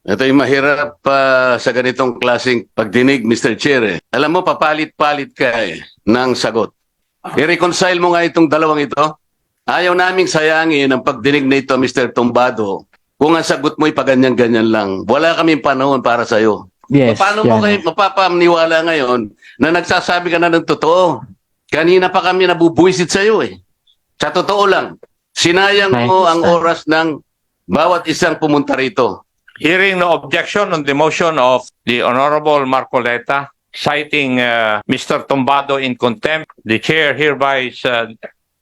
Ito yung mahirap sa ganitong klaseng pagdinig, Mr. Chair. Alam mo, papalit-palit ka ng sagot. I-reconcile mo nga itong dalawang ito. Ayaw naming sayangin ang pagdinig na ito, Mr. Tumbado. Kung ang sagot mo'y paganyan-ganyan lang, wala kaming panahon para sa'yo. Yes, Paano Your mo kayo Honor. mapapaniwala ngayon na nagsasabi ka na ng totoo? Kanina pa kami nabubuisit sa'yo eh. Sa totoo lang, sinayang mo ang oras ng bawat isang pumunta rito. Hearing no objection on the motion of the Honorable Marcoleta, citing Mr. Tumbado in contempt, the chair hereby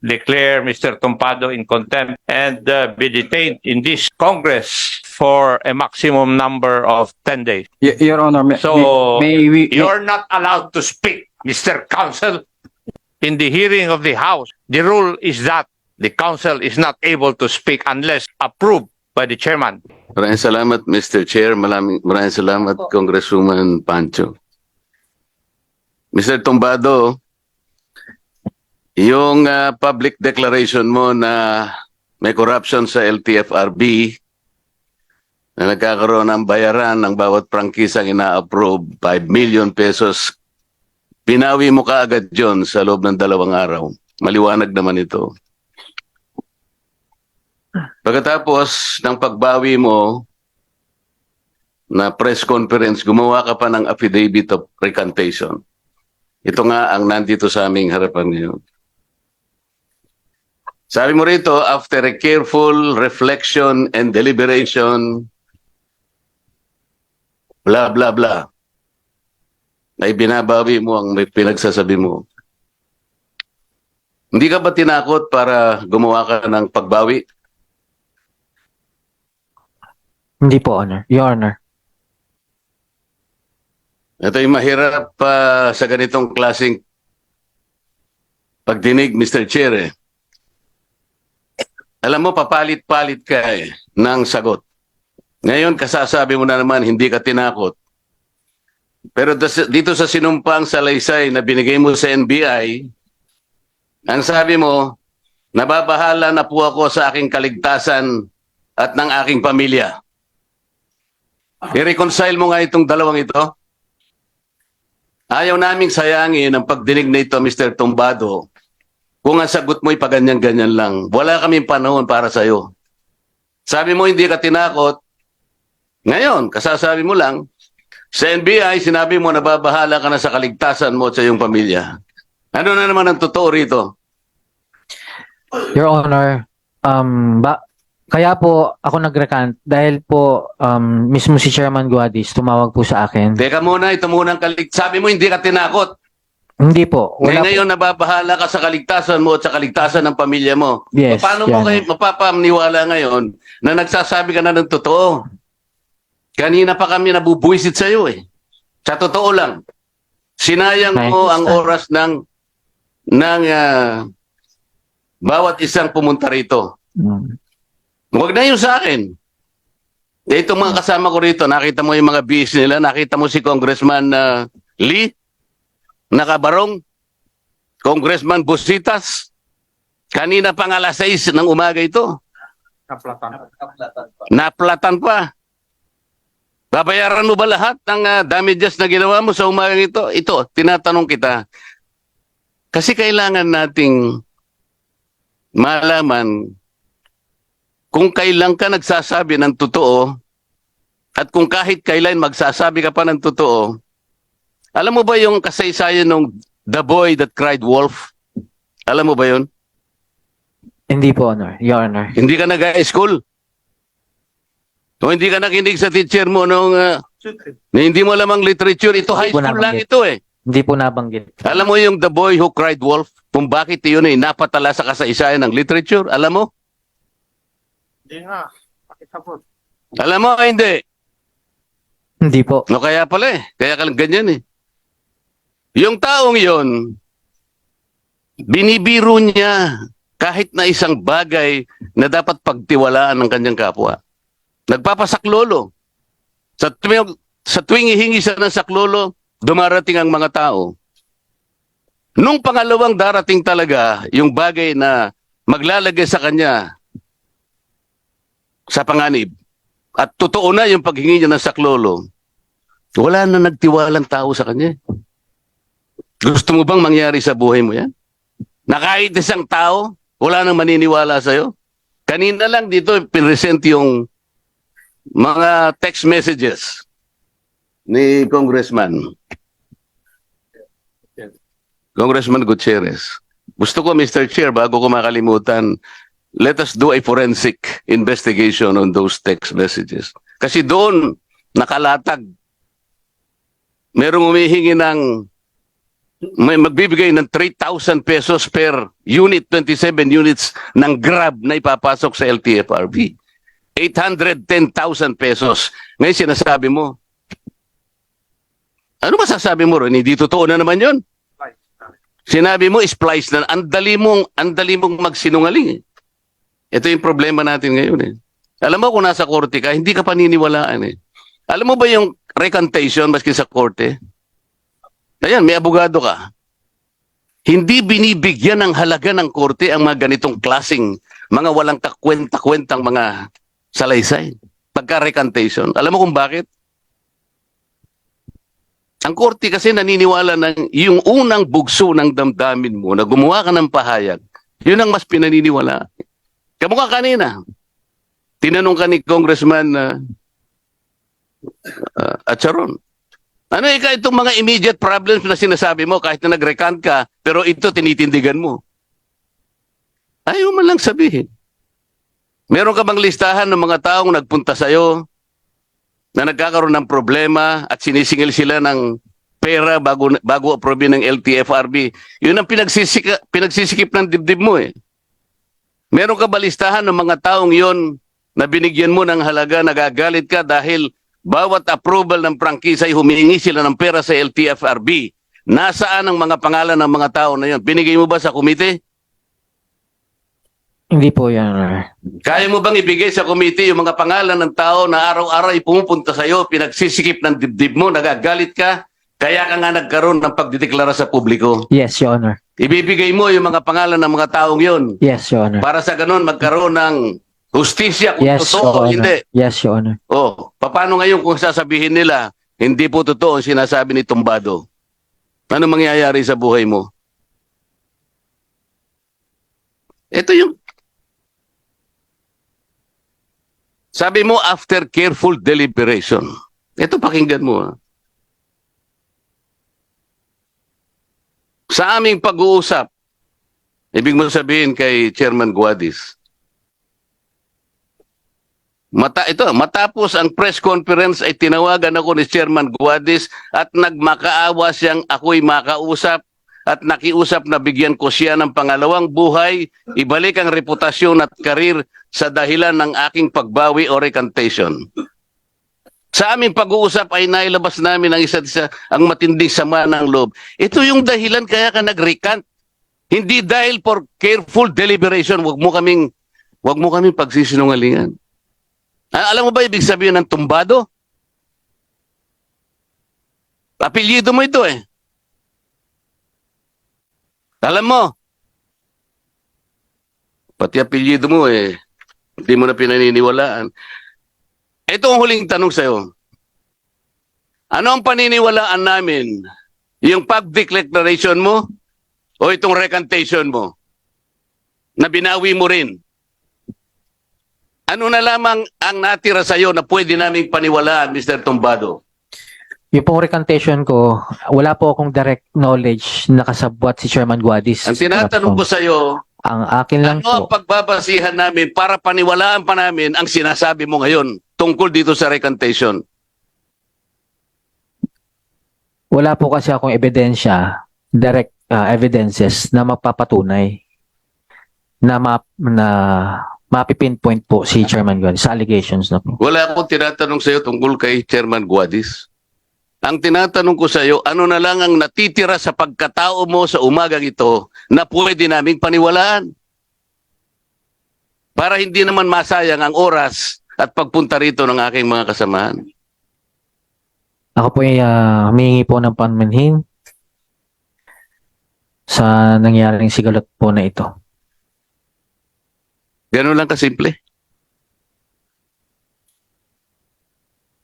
declare Mr. Tumbado in contempt and be detained in this Congress for a maximum number of 10 days. Your Honor, So, may we... you're not allowed to speak, Mr. Counsel, in the hearing of the House. The rule is that the Counsel is not able to speak unless approved by the Chairman. Maraming salamat, Mr. Chair. Maraming salamat, Congresswoman Pancho. Mr. Tumbado, yung public declaration mo na may corruption sa LTFRB, na nagkakaroon ng bayaran ng bawat prangkisang ina-approve, 5 million pesos, pinawi mo kaagad yun sa loob ng 2 araw. Maliwanag naman ito. Pagkatapos ng pagbawi mo na press conference, gumawa ka pa ng affidavit of recantation. Ito nga ang nandito sa aming harapan ngayon. Sabi mo rito, after a careful reflection and deliberation, blah, blah, blah, ay binabawi mo ang may pinagsasabi mo. Hindi ka ba tinakot para gumawa ka ng pagbawi? Hindi po, Honor. Your Honor. Ito yung mahirap sa ganitong klaseng pagdinig, Mr. Chair. Alam mo, papalit-palit ka ng sagot. Ngayon, kasasabi mo na naman, hindi ka tinakot. Pero dito sa sinumpang salaysay na binigay mo sa NBI, ang sabi mo, nababahala na po ako sa aking kaligtasan at ng aking pamilya. I-reconcile mo nga itong dalawang ito. Ayaw naming sayangin ang pagdinig na ito, Mr. Tumbado. Kung ang sagot mo'y paganyan-ganyan lang, wala kaming panahon para sa'yo. Sabi mo hindi ka tinakot. Ngayon, kasasabi mo lang, sa NBI, sinabi mo nababahala ka na sa kaligtasan mo at sa iyong pamilya. Ano na naman ang totoo rito? Your Honor, kaya po ako nag-recant dahil po mismo si Chairman Guadis tumawag po sa akin. Teka muna, ito muna ang sabi mo hindi ka tinakot. Hindi po. Wala Ngayon nababahala ka sa kaligtasan mo at sa kaligtasan ng pamilya mo. Yes, Paano mo kayo mapapaniwala ngayon na nagsasabi ka na ng totoo? Kanina pa kami nabubuisit sa iyo eh. Sa totoo lang. Sinayang mo ang oras ng bawat isang pumunta rito. Huwag na yun sa akin. Itong mga kasama ko rito, nakita mo yung mga bis nila, nakita mo si Congressman Lee, nakabarong, Congressman Busitas, kanina pang alas 6 ng umaga ito. Naplatan pa. Babayaran mo ba lahat ng damages na ginawa mo sa umagang ito? Ito, tinatanong kita. Kasi kailangan nating malaman kung kailan ka nagsasabi ng totoo at kung kahit kailan magsasabi ka pa ng totoo. Alam mo ba yung kasaysayan ng The Boy That Cried Wolf? Alam mo ba yun? Hindi po, Honor. Your Honor. Hindi ka nag-school? O hindi ka nakinig sa teacher mo nung na hindi mo alam ang literature? Ito high school lang ito eh. Hindi po nabanggit. Alam mo yung The Boy Who Cried Wolf? Kung bakit yun ay napatala sa kasaysayan ng literature? Alam mo? Hindi nga. Pakisabot. Alam mo, hindi. Hindi po. No, kaya pala eh. Kaya ka lang ganyan eh. Yung taong yon, binibiro niya kahit na isang bagay na dapat pagtiwalaan ng kanyang kapwa. Nagpapasaklolo. Sa tuwing hihingi siya ng saklolo, dumarating ang mga tao. Nung pangalawang darating talaga, yung bagay na maglalagay sa kanya sa panganib, at totoo na yung paghingi niya ng saklolo, wala na nagtiwalang tao sa kanya. Gusto mo bang mangyari sa buhay mo yan? Na kahit isang tao, wala nang maniniwala sa'yo? Kanina lang dito, pinresent yung mga text messages ni Congressman Gutierrez. Gusto ko, Mr. Chair, bago ko makalimutan, let us do a forensic investigation on those text messages. Kasi doon, nakalatag. Merong humihingi ng, may magbibigay ng 3,000 pesos per unit, 27 units ng Grab na ipapasok sa LTFRB. 810,000 pesos. Ngayon sinasabi mo, ano masasabi mo ron? Hindi totoo na naman yun. Sinabi mo, splice na. Ang dali mong magsinungaling. Ito yung problema natin ngayon. Alam mo kung nasa korte ka, hindi ka paniniwalaan. Alam mo ba yung recantation maski sa korte? Ayan, may abogado ka. Hindi binibigyan ng halaga ng korte ang mga ganitong klasing, mga walang kakwenta-kwentang mga salaysay. Pagka-recantation. Alam mo kung bakit? Ang korte kasi naniniwala ng yung unang bugso ng damdamin mo na gumawa ka ng pahayag, yun ang mas pinaniniwala. Kamukha kanina. Tinanong ka ni Congressman Acharon. Ano itong mga immediate problems na sinasabi mo kahit na nag-recant ka, pero ito tinitindigan mo? Ayaw man lang sabihin. Meron ka bang listahan ng mga taong nagpunta sa'yo na nagkakaroon ng problema at sinisingil sila ng pera bago approve ng LTFRB? Yun ang pinagsisikip ng dibdib mo eh. Meron ka ba listahan ng mga taong yon na binigyan mo ng halaga, nagagalit ka dahil bawat approval ng prangkisa ay humihingi sila ng pera sa LTFRB? Nasaan ang mga pangalan ng mga tao na yon? Binigay mo ba sa komite? Hindi po, Your Honor. Kaya mo bang ibigay sa komite yung mga pangalan ng tao na araw-araw ay pumupunta sa iyo, pinagsisikip ng dibdib mo, nagagalit ka, kaya ka nga nagkaroon ng pagdideklara sa publiko? Yes, Your Honor. Ibibigay mo yung mga pangalan ng mga taong yon Yes, Your Honor. para sa ganun magkaroon ng hustisya kung Yes, totoo Your o Honor. hindi. Yes, Your Honor. Oh, paano ngayon kung sasabihin nila, hindi po totoo ang sinasabi ni Tumbado? Ano mangyayari sa buhay mo? Ito yung sabi mo after careful deliberation. Ito pakinggan mo. Sa aming pag-uusap, ibig mo sabihin kay Chairman Guadis, matapos ang press conference ay tinawagan ako ni Chairman Guadis at nagmakaawa siyang ako'y makausap at nakiusap na bigyan ko siya ng pangalawang buhay, ibalik ang reputasyon at karir sa dahilan ng aking pagbawi o recantation. Sa aming pag-uusap ay nailabas namin ang isa't isa ang matinding sama ng loob. Ito yung dahilan kaya ka nag-recant. Hindi dahil for careful deliberation. Wag mo kaming pagsisinungalingan. Alam mo ba ibig sabihin ng tumbado? Apelyido mo ito eh. Alam mo, pati apelyido mo eh, hindi mo na pinaniniwalaan. Ito ang huling tanong sa'yo. Ano ang paniniwalaan namin? Yung public declaration mo o itong recantation mo? Na binawi mo rin? Ano na lamang ang natira sa'yo na pwede naming paniwalaan, Mr. Tumbado? Yung pong recantation ko, wala po akong direct knowledge na kasabwat si Chairman Guadis. Ang tinatanong ko sa'yo, ang akin lang ano ang po, pagbabasihan namin para paniwalaan pa namin ang sinasabi mo ngayon tungkol dito sa recantation? wala po kasi akong ebidensya, direct evidences na mapapatunay na mapipinpoint po si Chairman Guadis sa allegations na po. Wala akong tinatanong sa'yo tungkol kay Chairman Guadis. Ang tinatanong ko sa iyo, ano na lang ang natitira sa pagkatao mo sa umagang ito na pwede naming paniwalaan? Para hindi naman masayang ang oras at pagpunta rito ng aking mga kasamahan. Ako po ay humingi po ng panmanhin sa nangyaring sigalot po na ito. Ganun lang kasimple.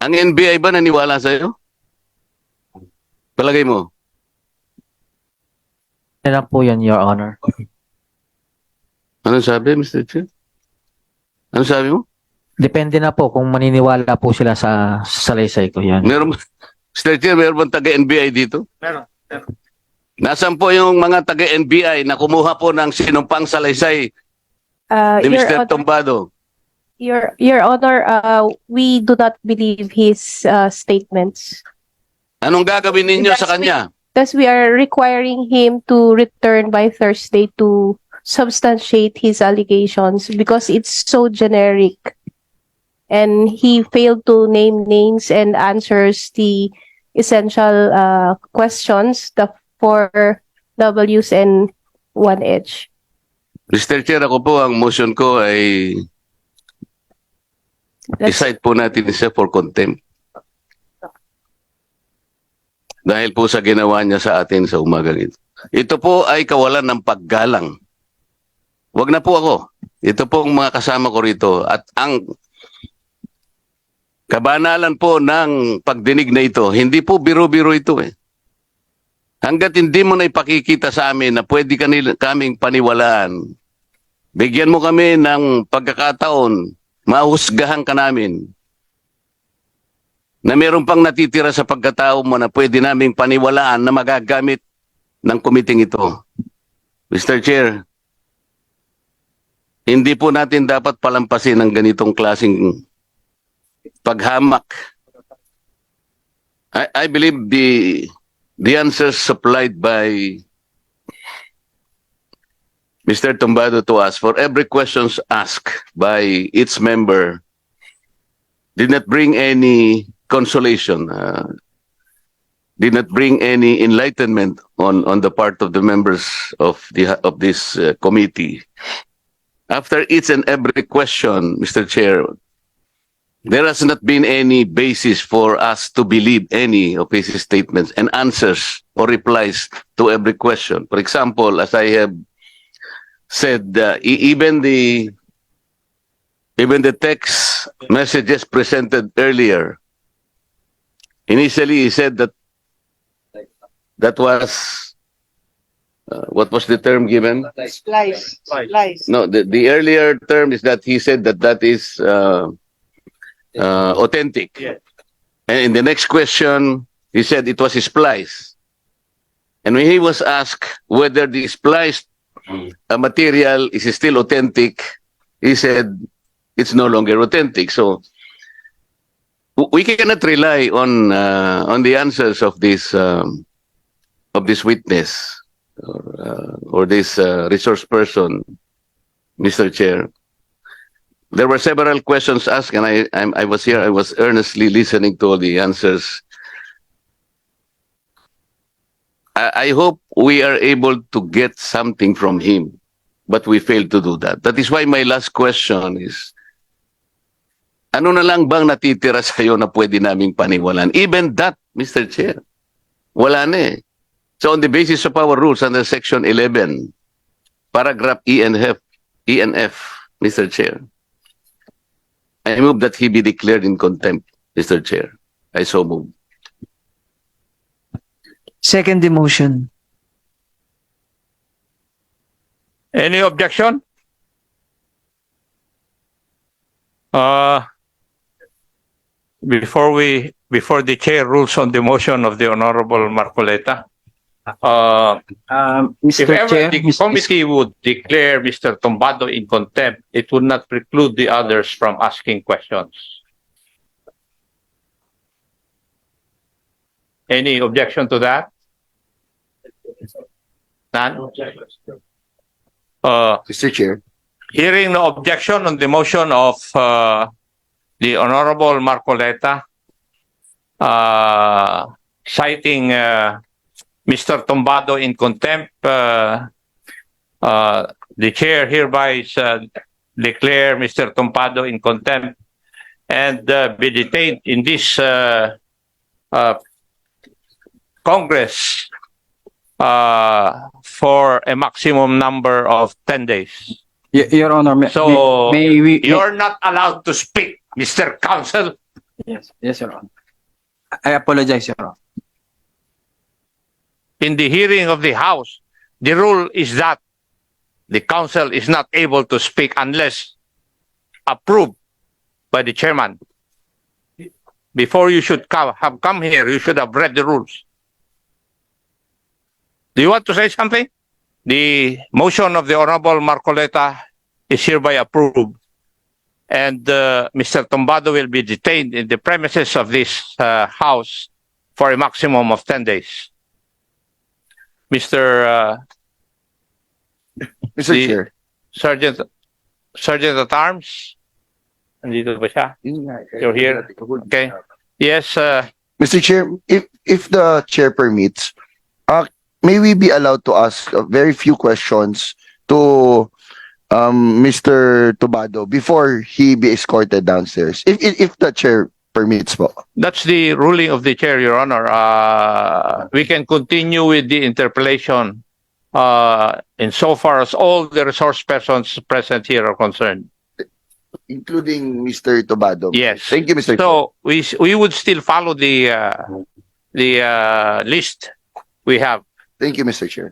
Ang NBI ba naniwala sa'yo? Palagay mo? Yan lang po yun, Your Honor. Anong sabi, Mr. Chair? Anong sabi mo? Depende na po kung maniniwala po sila sa salaysay ko yan. Meron, Mr. Chair, meron bang taga-NBI dito? Meron. Nasaan po yung mga taga-NBI na kumuha po ng sinumpang salaysay ni Your Mr. Honor, Tombado? Your Honor, we do not believe his statements. Anong gagawin ninyo sa kanya? Thus, we are requiring him to return by Thursday to substantiate his allegations because it's so generic. And he failed to name names and answers the essential questions, the 4 Ws and 1 H. Mr. Chair, ako po, ang motion ko ay i-cite po natin siya for contempt. Dahil po sa ginawa niya sa atin sa umagang ito. Ito po ay kawalan ng paggalang. Wag na po ako. Ito po ang mga kasama ko rito. At ang kabanalan po ng pagdinig na ito, hindi po biro-biro ito eh. Hanggat hindi mo na ipakikita sa amin na pwede kaming paniwalaan, bigyan mo kami ng pagkakataon, mahusgahan ka namin, na meron pang natitira sa pagkatao mo na pwede naming paniwalaan na magagamit ng kumiting ito. Mr. Chair, hindi po natin dapat palampasin ang ganitong klaseng paghamak. I believe the answers supplied by Mr. Tombado to us for every questions asked by its member did not bring any consolation, did not bring any enlightenment on the part of the members of this committee. After each and every question, Mr. Chair, there has not been any basis for us to believe any of his statements and answers or replies to every question. For example, as I have said, even the text messages presented earlier, initially he said that was what was the term given? Lies. No, the earlier term is that he said that is authentic. And in the next question, he said it was spliced. And when he was asked whether the spliced material is still authentic, he said it's no longer authentic. So we cannot rely on the answers of this witness or this resource person, Mr. Chair. There were several questions asked, and I was here. I was earnestly listening to all the answers. I hope we are able to get something from him, but we failed to do that. That is why my last question is, ano na lang bang natitira sa'yo na pwede naming paniwalaan? Even that, Mr. Chair, wala na eh. So on the basis of our rules under Section 11, paragraph E and F, Mr. Chair, I move that he be declared in contempt, Mr. Chair. I so move. Second the motion. Any objection? Before the chair rules on the motion of the Honorable Marcoleta, if Mr. ever Chair, the committee would declare Mr. Tombado in contempt, it would not preclude the others from asking questions. Any objection to that? None? Mr. Chair. Hearing no objection on the motion of the Honorable Marcoleta, citing Mr. Tombado in contempt, the chair hereby declare Mr. Tombado in contempt and be detained in this Congress for a maximum number of 10 days. Your Honor, So, may we... You're not allowed to speak, Mr. Counsel. Yes, Your Honor. I apologize, Your Honor. In the hearing of the House, the rule is that the council is not able to speak unless approved by the chairman. Before you should have come here, you should have read the rules. Do you want to say something? The motion of the Honorable Marcoleta is hereby approved. And Mr. Tombado will be detained in the premises of this House for a maximum of 10 days. Mr. Mr. The- Chair. Sergeant at Arms? Nandito ba siya? You're here? Okay. Yes, Mr. Chair, if the chair permits, may we be allowed to ask very few questions to Mr. Tobado before he be escorted downstairs? If the chair permits po. that's the ruling of the chair, Your Honor. We can continue with the interpellation insofar as all the resource persons present here are concerned. Including Mr. Tobado. Yes. Thank you, Mr. Chair. So we would still follow the list we have. Thank you, Mr. Chair.